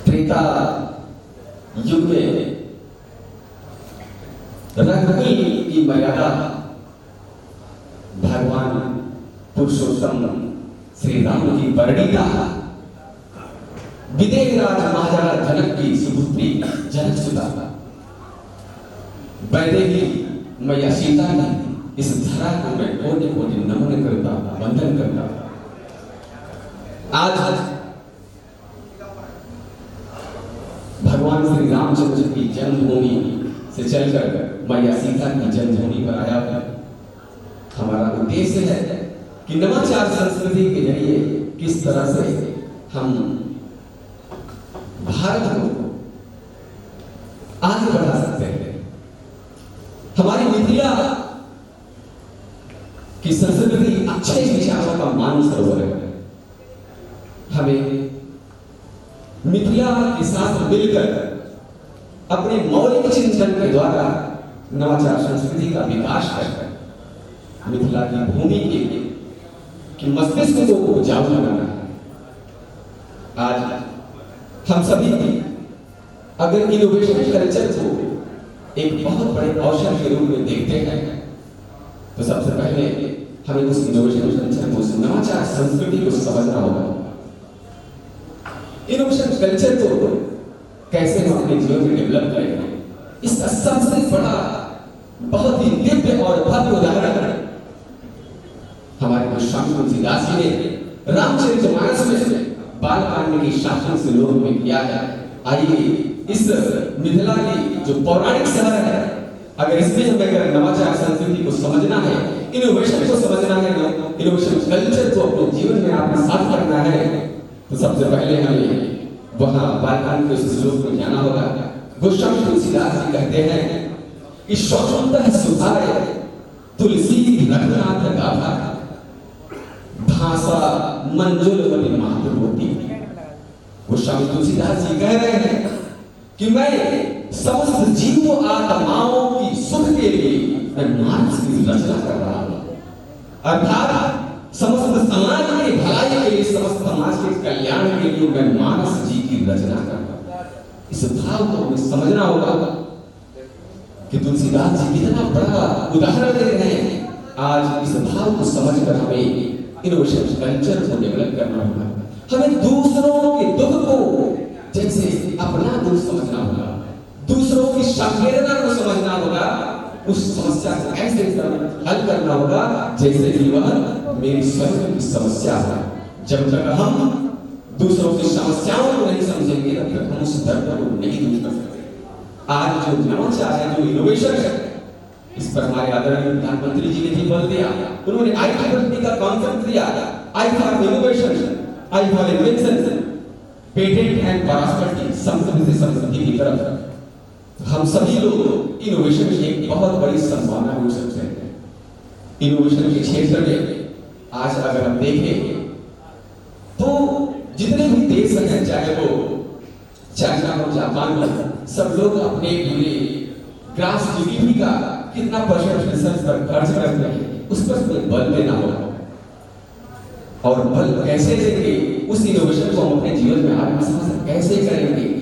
त्रेता युग में रंगभूमि की मर्यादा भगवान पुरुषोत्तम श्री राम की वर्णिता विदेह राज महाराज जनक की सुपुत्री जनक सुता वैदेही मैया सीता ने इस धरा को मैं कोटि कोटि नमन करता, वंदन करता। आज भगवान श्री रामचंद्र की जन्मभूमि से चलकर मैया सीता की जन्मभूमि पर आया है। हमारा उद्देश्य है कि नवाचार संस्कृति के जरिए किस तरह से हम भारत को आगे बढ़ा सकते हैं। हमारी मिथिला की संस्कृति अच्छे विचारों का मानसरोवर है। हमें मिथिला के साथ मिलकर अपने मौलिक चिंतन के द्वारा नवाचार संस्कृति का विकास करकर मिथिला की भूमि के मस्तिष्क को उपजाऊ बनाना है। आज हम सभी अगर इनोवेशन कल्चर को एक बहुत बड़े अवसर के रूप में देखते हैं तो सबसे पहले हमें उस इनोवेशन कल्चर को, नवाचार संस्कृति को समझना होगा। इनोवेशन कल्चर को कैसे हम अपने जीवन में डेवलप करेंगे, इसका सबसे बड़ा बहुत ही दिव्य और भव्य उदाहरण हमारे गोस्वामी तुलसीदास जी ने रामचरितमानस में बालकांड की शासन से लोग में किया है। आइए इस मिथिला की जो पौराणिक शहर है, अगर इसमें हमें अगर नवाचार संस्कृति को समझना है, इनोवेशन को समझना है, इनोवेशन कल्चर को अपने जीवन में आत्मसात करना है, तो सबसे पहले हमें वहां बालकांड के श्लोक को जाना होगा। गोस्वामी तुलसीदास जी कहते हैं कि स्वतंत्र सुधाय तुलसी रघुनाथ गाथा भाषा मंजुल बनी मातृभूति। गोस्वामी तुलसीदास जी कह रहे हैं कि मैं समस्त जीवों आत्माओं की सुख के लिए मैं मानस की रचना कर रहा हूं, अर्थात समस्त समाज की भलाई के लिए, समस्त समाज के कल्याण के लिए मैं मानस जी की रचना कर रहा हूं। इस भाव को हमें समझना होगा कि तुलसीदास जी कितना बड़ा उदाहरण दे रहे हैं। आज इस भाव को समझकर हमें इनोवेशन कल्चर को डेवलप करना होगा। हमें दूसरों के दुख को जैसे अपना दुख समझना होगा, दूसरों की संवेदना को समझना होगा, उस समस्या को ऐसे हल करना होगा जैसे कि वह मेरी स्वयं की समस्या है। जब तक हम दूसरों की समस्याओं को नहीं समझेंगे तब तक हम उस दर्द को नहीं दूर कर सकते। आज जो नवाचार है, जो इनोवेशन है, इस पर हमारे आदरणीय प्रधानमंत्री जी ने भी बल दिया। उन्होंने IIT का कॉन्सेप्ट दिया, I for innovation, I for invention, patent and prosperity, संस्कृति से समृद्धि की तरफ हम सभी लोग इनोवेशन की एक बहुत बड़ी संभावना हो सकते हैं। इनोवेशन के क्षेत्र में आज अगर हम देखें तो जितने भी देश हैं, चाहे वो चाइना हो, जापान हो, सब लोग अपने पूरे ग्रास जीडीपी का कितना % रिसर्च पर खर्च करते हैं, उस पर बल देना होगा। और बल कैसे देंगे, उस इनोवेशन को हम अपने जीवन में आत्मसात कैसे करेंगे।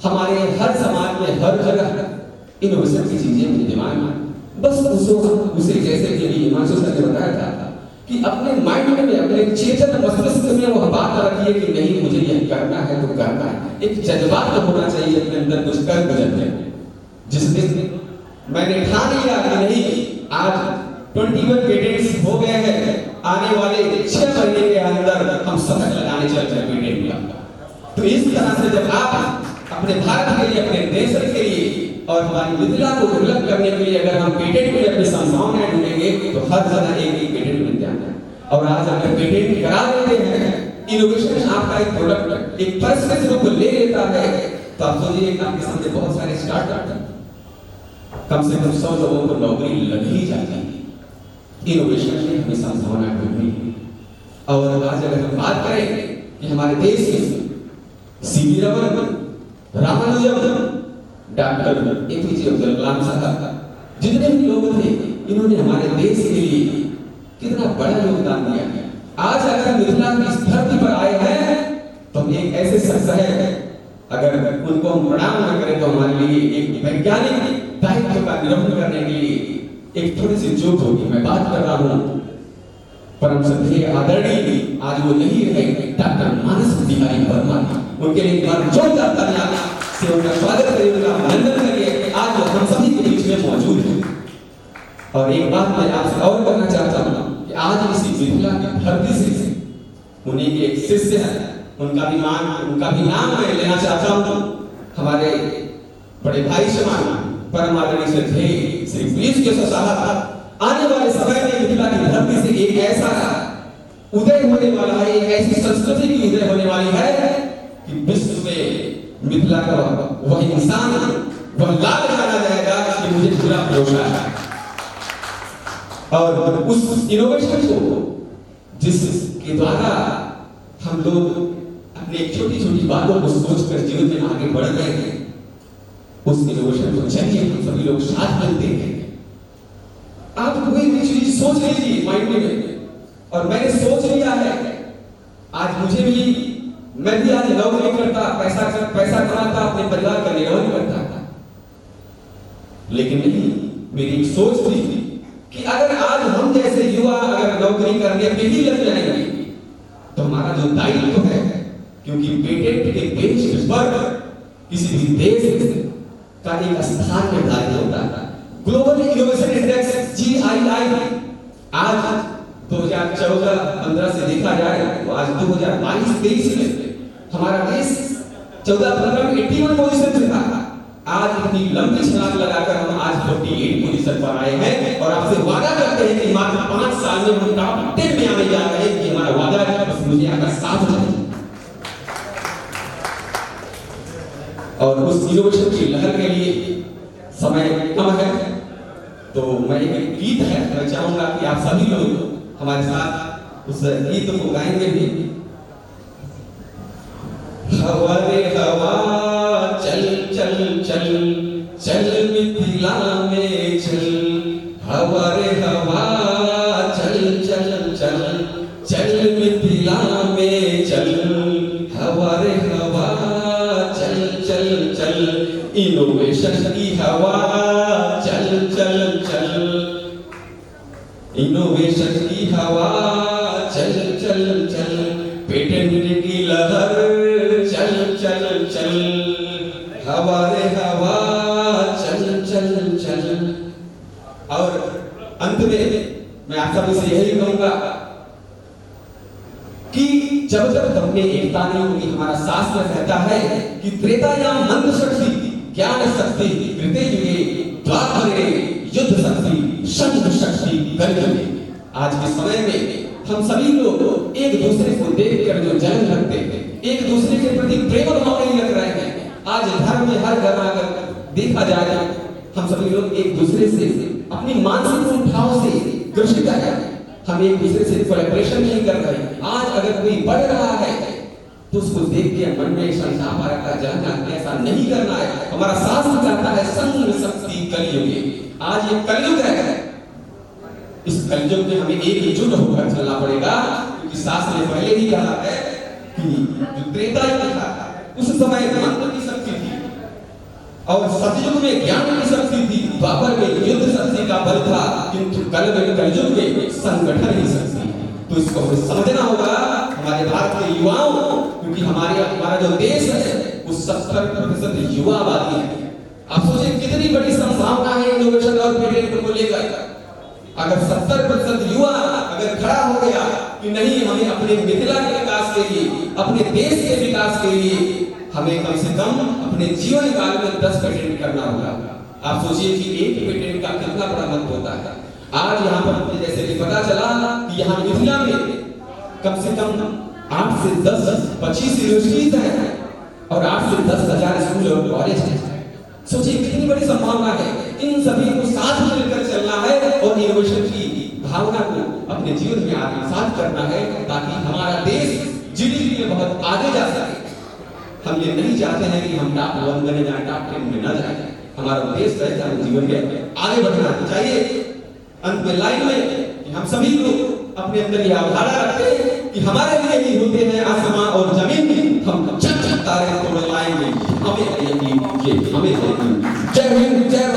हमारे हर समाज में हर जगह इनोवेशन की चीजें विद्यमान हैं। बस उसे जैसे कि हिमांशु सर ने बताया था कि अपने माइंड में, अपने चेतन मस्तिष्क में वो बात रखिए कि नहीं मुझे यह करना है तो करना है। एक जज्बात होना चाहिए अपने अंदर, कुछ कर गुजरने। जिस दिन मैंने ठान लिया कि नहीं आज 21 पेटेंट्स हो गए हैं, आने वाले 6 महीने के अंदर हम शतक लगाने चलते हैं पेटेंट का। तो इस तरह से जब आप अपने भारत के लिए, अपने देश के लिए और हमारी मिथिला को डेवलप करने के लिए अगर हम पेटेंट में अपनी संभावनाएं ढूंढेंगे तो हर जगह एक पेटेंट मिल जाता है। और आज अगर पेटेंट करा देते हैं, इनोवेशन आपका एक प्रोडक्ट एक पर्सन रूप ले लेता है, तो आप सोचिए आपके सामने बहुत सारे स्टार्टअप, कम से कम 100 लोगों को नौकरी लग ही जाती है। इनोवेशन में हमें संभावना ढूंढनी। और आज अगर हम बात करें कि हमारे देश में CV Raman, Ramanujam, doctor APJ Abdul Kalam sahab, जितने भी लोग थे, इन्होंने हमारे देश के लिए कितना बड़ा योगदान दिया। आज अगर मिथिला की इस धरती पर आए हैं तो हम एक ऐसे शख्स है, अगर उनको हम प्रणाम न करें तो हमारे लिए एक वैज्ञानिक दायित्व का निर्वहन करने के लिए एक थोड़ी सी जोक होगी। मैं बात कर रहा हूँ परम श्रद्धेय आदरणीय, आज वो नहीं रहे, डॉक्टर मानस बिहारी वर्मा, उनके लिए एक बार जोरदार तालियां से उनका स्वागत करिए, उनका अभिनंदन करिए। आज वो हम सभी के बीच में मौजूद हैं। और एक बात मैं आपसे और कहना चाहता हूँ कि आज इसी मिथिला की धरती से उन्हीं के एक शिष्य हैं, उनका भी नाम मैं लेना चाहता हूँ। हमारे बड़े भाई समान परम आदरणीय श्रद्धेय श्री प्रिंस जोसेफ साहब आने वाले समय में मिथिला की धरती से एक ऐसा उदय होने वाला है, एक ऐसी संस्कृति की उदय होने वाली है कि विश्व में मिथिला का वह इंसान, वह लाल जाना जाएगा, इसलिए मुझे पूरा भरोसा है। और उस इनोवेशन को जिसके द्वारा हम लोग अपने छोटी छोटी बातों को सोचकर जीवन में आगे बढ़ रहे हैं, उस इनोवेशन को चाहिए हम सभी लोग साथ मिलते हैं। आप कोई भी चीज सोच लीजिए माइंड में, और मैंने सोच लिया है आज मुझे भी, मैं भी आज नौकरी करता, पैसा कमाता, अपने परिवार का निर्वहन करता था, लेकिन नहीं, मेरी एक सोच थी कि अगर आज हम जैसे युवा अगर नौकरी करने पे ही लग जाएंगे तो हमारा जो दायित्व है, क्योंकि पेटेंट के बेस पर किसी भी देश का एक स्थान निर्धारित होता है। ग्लोबल इनोवेशन इंडेक्स GII आज 2014-15 से देखा जाए तो आज 2022-23 में हमारा देश 14-15 में 81 पोजीशन पे था। आज इतनी लंबी छलांग लगाकर हम आज 48 पोजीशन पर आए हैं, और आपसे वादा करते हैं कि मात्र 5 साल में हम टॉप 10 में आने जा रहे हैं। कि हमारा वादा है, बस मुझे आपका साथ चाहिए। और उस इनोवेशन की लहर के लिए समय कम है, तो मैं एक गीत है, मैं चाहूंगा कि आप सभी लोग हमारे साथ उस गीत को गाएंगे भी। हवा रे हवा चल चल चल चल मिथिला में चल, हवा रे हवा चल चल चल चल मिथिला में चल, हवा रे हवा चल चल चल इनोवेशन की हवा चल चल चल, इनोवेशन की हवा चल चल चल, पेटेंट की लहर चल चल चल, हवा रे हवा चल चल चल। और अंत में मैं आप सभी से यही कहूंगा कि जब तक हमने एकता नहीं होगी, हमारा शास्त्र कहता है कि त्रेतायाम मंत्र शक्ति, ज्ञान शक्ति, कृते युगे द्वापरे युद्ध शक्ति, शंख शक्ति कलियुगे। आज के समय में हम सभी लोग एक दूसरे को देखकर जो जलन रखते हैं, एक दूसरे के प्रति प्रेम भाव नहीं रख रहे हैं। आज धर्म में हर घर अगर देखा जाए, हम सभी लोग एक दूसरे से अपनी मानसिक उठाव से ग्रसित है, हम एक दूसरे से कोलैबोरेशन नहीं कर रहे। आज अगर कोई बढ़ रहा है तो उसको देख के मन में संताप आता जाना, ऐसा नहीं करना है। हमारा शास्त्र कहता है संग शक्ति कलियुगे। आज ये कलयुग है, इस कलयुग में हमें एकजुट होकर चलना पड़ेगा, क्योंकि शास्त्र ने पहले ही कहा है कि जो त्रेता युग था उस समय मंत्र की शक्ति थी, और सतयुग में ज्ञान की शक्ति थी, द्वापर में युद्ध शक्ति का बल था, किंतु कलयुग में संगठन की शक्ति। तो इसको हमें समझना होगा हमारे भारत के युवाओं, क्योंकि हमारा जो देश है वो 70% युवा आबादी है। आप सोचें कितनी बड़ी संभावना है इनोवेशन और पेटेंट को लेकर। अगर 70% युवा अगर खड़ा हो गया कि नहीं, हमें अपने मिथिला के विकास के लिए, अपने देश के विकास के लिए हमें कम से कम अपने जीवन काल में 10 पेटेंट करना होगा। आप सोचिए कि एक पेटेंट का कितना बड़ा महत्व होता है। आज यहाँ पर मुझे जैसे कि पता चला कि यहाँ मिथिला में कम से कम 8 से 10-25 यूनिवर्सिटीज हैं और 8 से 10,000 स्कूल और कॉलेज हैं। सोचिए कितनी बड़ी संभावना है। इन सभी को साथ मिलकर चलना है और इनोवेशन की भावना को अपने जीवन में आत्मसात करना है, ताकि हमारा देश जीडीपी में बहुत आगे जा सके। हम ये नहीं चाहते हैं कि हम टॉप 1 बने जाएं, टॉप 10 में न जाएं। हमारा उद्देश्य है कि हम जीवन में आगे बढ़ना चाहिए। अंत में लाइन में कि हम सभी लोग अपने अंदर यह अवधारणा रखते हैं कि हमारे लिए ही होते हैं आसमां और जमीन, हम चक चक तारे तोड़ लाएंगे। हमें है यकीन, ये हमें है यकीन। जय हिंद, जय